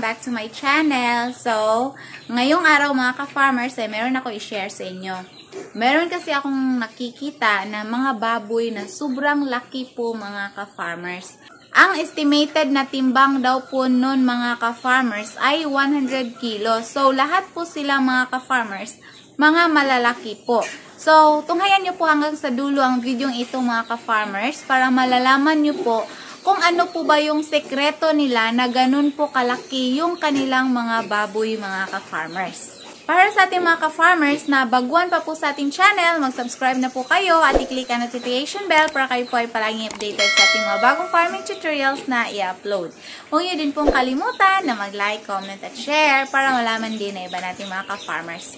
Welcome back to my channel. So, ngayong araw mga ka-farmers ay meron ako i-share sa inyo. Meron kasi akong nakikita na mga baboy na sobrang laki po mga ka-farmers. Ang estimated na timbang daw po nun mga ka-farmers ay 100 kilos. So, lahat po sila mga ka-farmers, mga malalaki po. So, tunghayan nyo po hanggang sa dulo ang videong ito mga ka-farmers para malalaman nyo po kung ano po ba yung sekreto nila na ganun po kalaki yung kanilang mga baboy mga ka-farmers. Para sa ating mga ka-farmers na baguhan pa po sa ating channel, mag-subscribe na po kayo at i-click ang notification bell para kayo po ay palaging updated sa ating mga bagong farming tutorials na i-upload. Huwag niyo din pong kalimutan na mag-like, comment at share para malaman din na iba nating mga ka-farmers.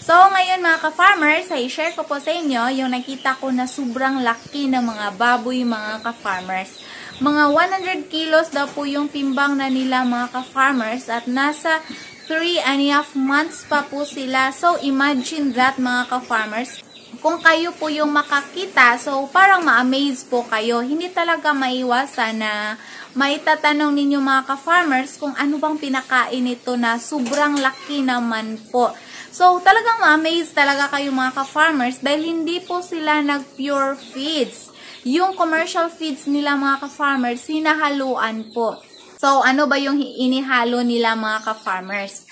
So, ngayon mga ka-farmers, ay share ko po sa inyo yung nakita ko na sobrang laki ng mga baboy mga ka-farmers. Mga 100 kilos daw po yung timbang na nila mga ka-farmers at nasa 3.5 months pa po sila. So, imagine that mga ka-farmers. Kung kayo po yung makakita, so parang ma-amaze po kayo. Hindi talaga maiwasan na maitatanong ninyo mga ka-farmers kung ano bang pinakain nito na sobrang laki naman po. So, talagang ma-amaze talaga kayo mga ka-farmers dahil hindi po sila nag-pure feeds. Yung commercial feeds nila mga ka-farmers, hinahaluan po. So, ano ba yung inihalo nila mga ka-farmers?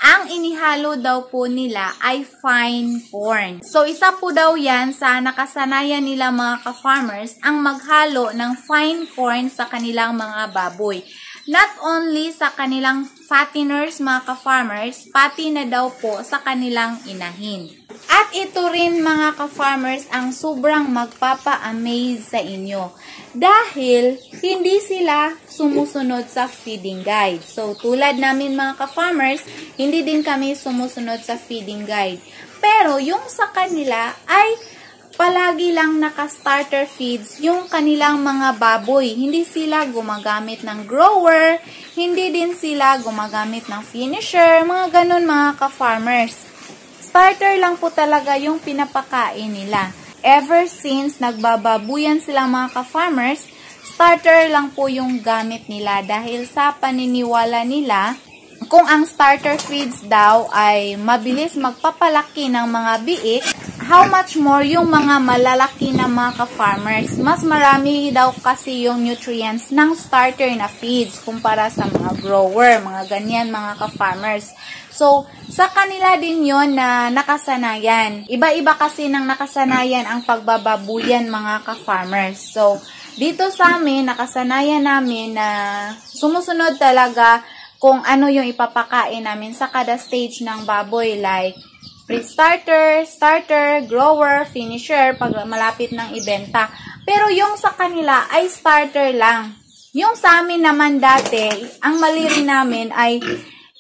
Ang inihalo daw po nila ay fine corn. So, isa po daw yan sa nakasanayan nila mga ka-farmers ang maghalo ng fine corn sa kanilang mga baboy. Not only sa kanilang fatteners mga ka-farmers, pati na daw po sa kanilang inahin. At ito rin mga ka-farmers ang sobrang magpapa-amaze sa inyo. Dahil hindi sila sumusunod sa feeding guide. So tulad namin mga ka-farmers, hindi din kami sumusunod sa feeding guide. Pero yung sa kanila ay palagi lang naka-starter feeds yung kanilang mga baboy. Hindi sila gumagamit ng grower, hindi din sila gumagamit ng finisher, mga ganun mga ka-farmers. Starter lang po talaga yung pinapakain nila. Ever since nagbababuyan sila mga ka-farmers, starter lang po yung gamit nila dahil sa paniniwala nila, kung ang starter feeds daw ay mabilis magpapalaki ng mga biik, how much more yung mga malalaki na mga ka-farmers. Mas marami daw kasi yung nutrients ng starter na feeds kumpara sa mga grower, mga ganyan mga ka-farmers. So, sa kanila din yon na nakasanayan. Iba-iba kasi ng nakasanayan ang pagbababuyan mga ka-farmers. So, dito sa amin, nakasanayan namin na sumusunod talaga kung ano yung ipapakain namin sa kada stage ng baboy like pre-starter, starter, grower, finisher, pag malapit ng ibenta. Pero yung sa kanila ay starter lang. Yung sa amin naman dati, ang mali rin namin ay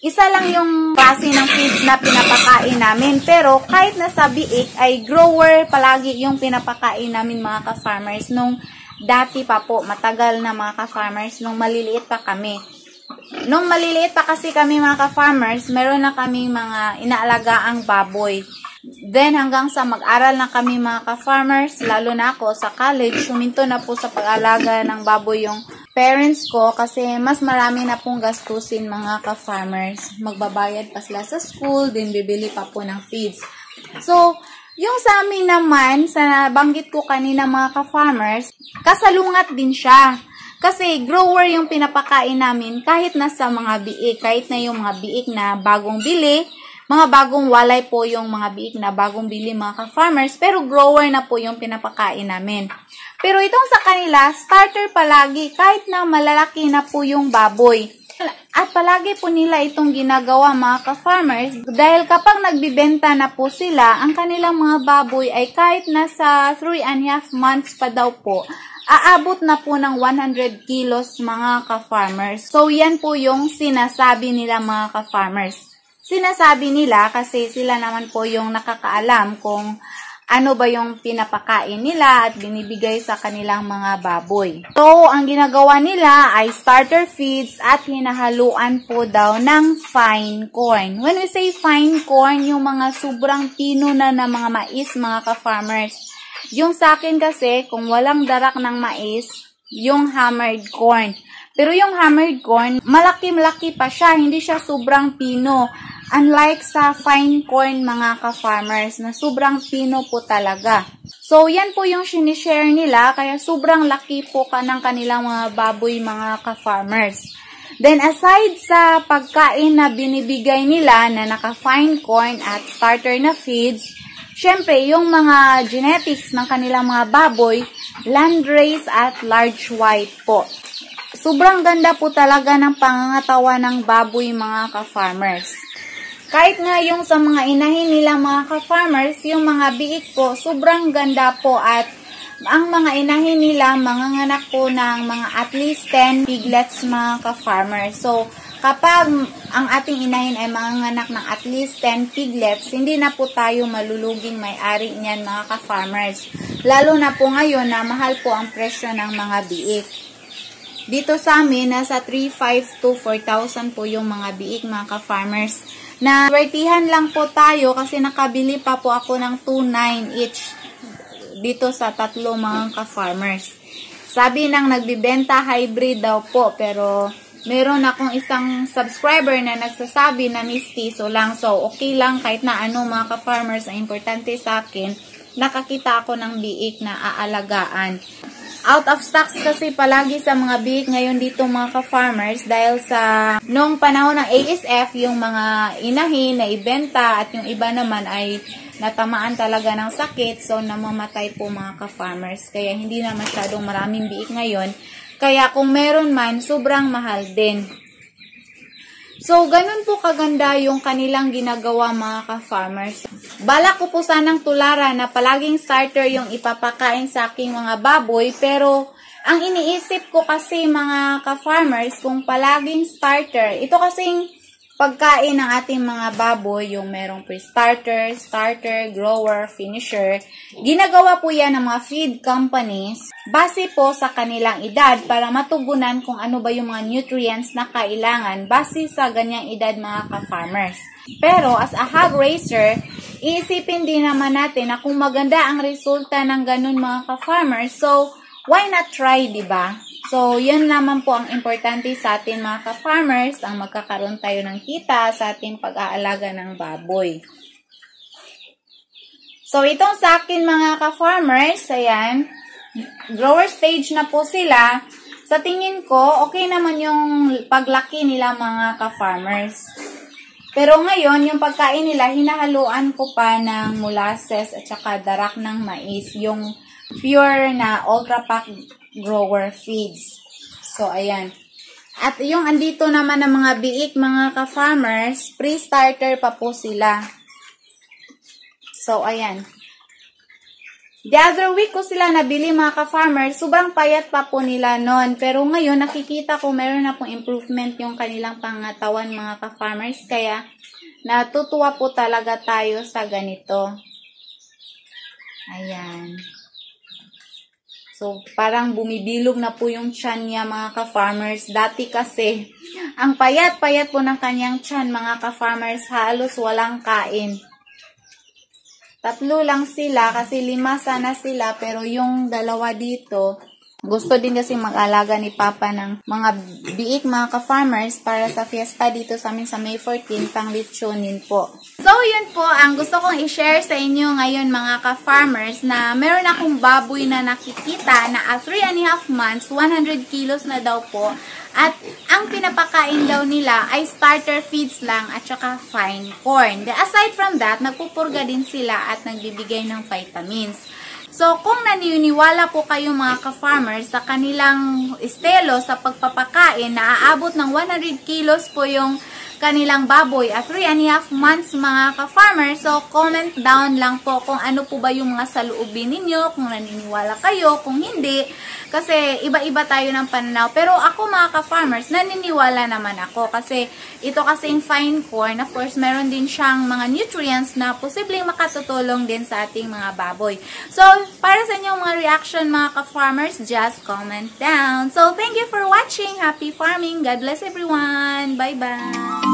isa lang yung klase ng feeds na pinapakain namin. Pero kahit nasa biik ay grower palagi yung pinapakain namin mga ka-farmers nung dati pa po, matagal na mga ka-farmers, nung maliliit pa kami. Nung maliliit pa kasi kami mga ka-farmers, meron na kaming mga inaalagaang baboy. Then hanggang sa mag-aral na kami mga ka-farmers, lalo na ako sa college, huminto na po sa pag-alaga ng baboy yung parents ko kasi mas marami na pong gastusin mga ka-farmers. Magbabayad pa sila sa school, din bibili pa po ng feeds. So, yung sa amin naman, sa banggit ko kanina mga ka-farmers, kasalungat din siya. Kasi grower yung pinapakain namin kahit nasa mga biik, kahit na yung mga biik na bagong bili, mga bagong walay po yung mga biik na bagong bili mga ka-farmers, pero grower na po yung pinapakain namin. Pero itong sa kanila, starter palagi kahit na malalaki na po yung baboy. At palagi po nila itong ginagawa mga ka-farmers dahil kapag nagbibenta na po sila, ang kanilang mga baboy ay kahit nasa 3.5 months pa daw po, aabot na po ng 100 kilos mga ka-farmers. So, yan po yung sinasabi nila mga ka-farmers. Sinasabi nila kasi sila naman po yung nakakaalam kung ano ba yung pinapakain nila at binibigay sa kanilang mga baboy. So, ang ginagawa nila ay starter feeds at hinahaluan po daw ng fine corn. When we say fine corn, yung mga sobrang pino na mga mais mga ka-farmers. Yung sa akin kasi, kung walang darak ng mais, yung hammered corn. Pero yung hammered corn, malaki-malaki pa siya. Hindi siya sobrang pino. Unlike sa fine corn mga ka-farmers na sobrang pino po talaga. So, yan po yung sinishare nila. Kaya sobrang laki po ng kanilang mga baboy mga ka-farmers. Then, aside sa pagkain na binibigay nila na naka-fine corn at starter na feeds, syempre, yung mga genetics ng kanilang mga baboy, landrace at large white po. Sobrang ganda po talaga ng pangangatawa ng baboy mga ka-farmers. Kahit nga yung sa mga inahin nila mga ka-farmers, yung mga biik po, sobrang ganda po at ang mga inahin nila, manganganak po ng mga at least 10 piglets mga ka-farmers. So, kapag ang ating inahin ay manganganak ng at least 10 piglets, hindi na po tayo maluluging may-ari niyan mga ka-farmers. Lalo na po ngayon na mahal po ang presyo ng mga biik. Dito sa amin, nasa 3,500 to 4,000 po yung mga biik mga ka-farmers. Na wertihan lang po tayo kasi nakabili pa po ako ng 2,900 each dito sa tatlo mga ka-farmers. Sabi ng nagbibenta hybrid daw po pero meron akong isang subscriber na nagsasabi na mistiso lang. So okay lang kahit na ano mga ka-farmers, ang importante sa akin, nakakita ako ng biik na aalagaan. Out of stocks kasi palagi sa mga biik ngayon dito mga ka-farmers dahil sa nung panahon ng ASF, yung mga inahin na ibenta at yung iba naman ay natamaan talaga ng sakit, so namamatay po mga ka-farmers. Kaya hindi na masyadong maraming biik ngayon. Kaya kung meron man, sobrang mahal din. So, ganun po kaganda yung kanilang ginagawa mga ka-farmers. Balak ko po sanang tularan na palaging starter yung ipapakain sa aking mga baboy, pero ang iniisip ko kasi mga ka-farmers, kung palaging starter, ito kasing pagkain ng ating mga baboy, yung merong pre-starter, starter, grower, finisher, ginagawa po yan ng mga feed companies base po sa kanilang edad para matugunan kung ano ba yung mga nutrients na kailangan base sa ganyang edad mga ka-farmers. Pero as a hog raiser, iisipin din naman natin na kung maganda ang resulta ng ganun mga ka-farmers, so why not try, diba? So, yun naman po ang importante sa atin mga ka-farmers, ang magkakaroon tayo ng kita sa ating pag-aalaga ng baboy. So, itong sa akin mga ka-farmers, ayan, grower stage na po sila. Sa tingin ko, okay naman yung paglaki nila mga ka-farmers. Pero ngayon, yung pagkain nila, hinahaluan ko pa ng molasses at saka darak ng mais, yung pure na ultra pack grower feeds. So, ayan. At yung andito naman ng mga biik, mga ka-farmers, pre-starter pa po sila. So, ayan. The other week ko sila nabili mga ka-farmers, sobrang payat pa po nila noon. Pero ngayon, nakikita ko meron na pong improvement yung kanilang pangatawan mga ka-farmers. Kaya, natutuwa po talaga tayo sa ganito. Ayan. So, parang bumibilog na po yung tiyan niya mga ka-farmers. Dati kasi, ang payat-payat po ng kanyang tiyan mga ka-farmers, halos walang kain. 3 lang sila kasi 5 sana sila, pero yung 2 dito, gusto din kasi mag-alaga ni Papa ng mga biik mga ka-farmers para sa fiesta dito sa amin sa May 14, pang lechonin po. So, yun po ang gusto kong i-share sa inyo ngayon mga ka-farmers na meron akong baboy na nakikita na at 3.5 months, 100 kilos na daw po. At ang pinapakain daw nila ay starter feeds lang at saka fine corn. Aside from that, nagpupurga din sila at nagbibigay ng vitamins. So, kung naniniwala po kayo mga ka-farmers sa kanilang estilo sa pagpapakain na aabot ng 100 kilos po yung kanilang baboy at 3.5 months mga ka-farmers, so comment down lang po kung ano po ba yung mga saloobin ninyo, kung naniniwala kayo, kung hindi, kasi iba-iba tayo ng pananaw. Pero ako mga ka-farmers, naniniwala naman ako kasi ito kasing fine corn, of course, meron din siyang mga nutrients na posibleng makatutulong din sa ating mga baboy. So, para sa inyong mga reaction mga ka-farmers, just comment down. So, thank you for watching. Happy farming. God bless everyone. Bye-bye.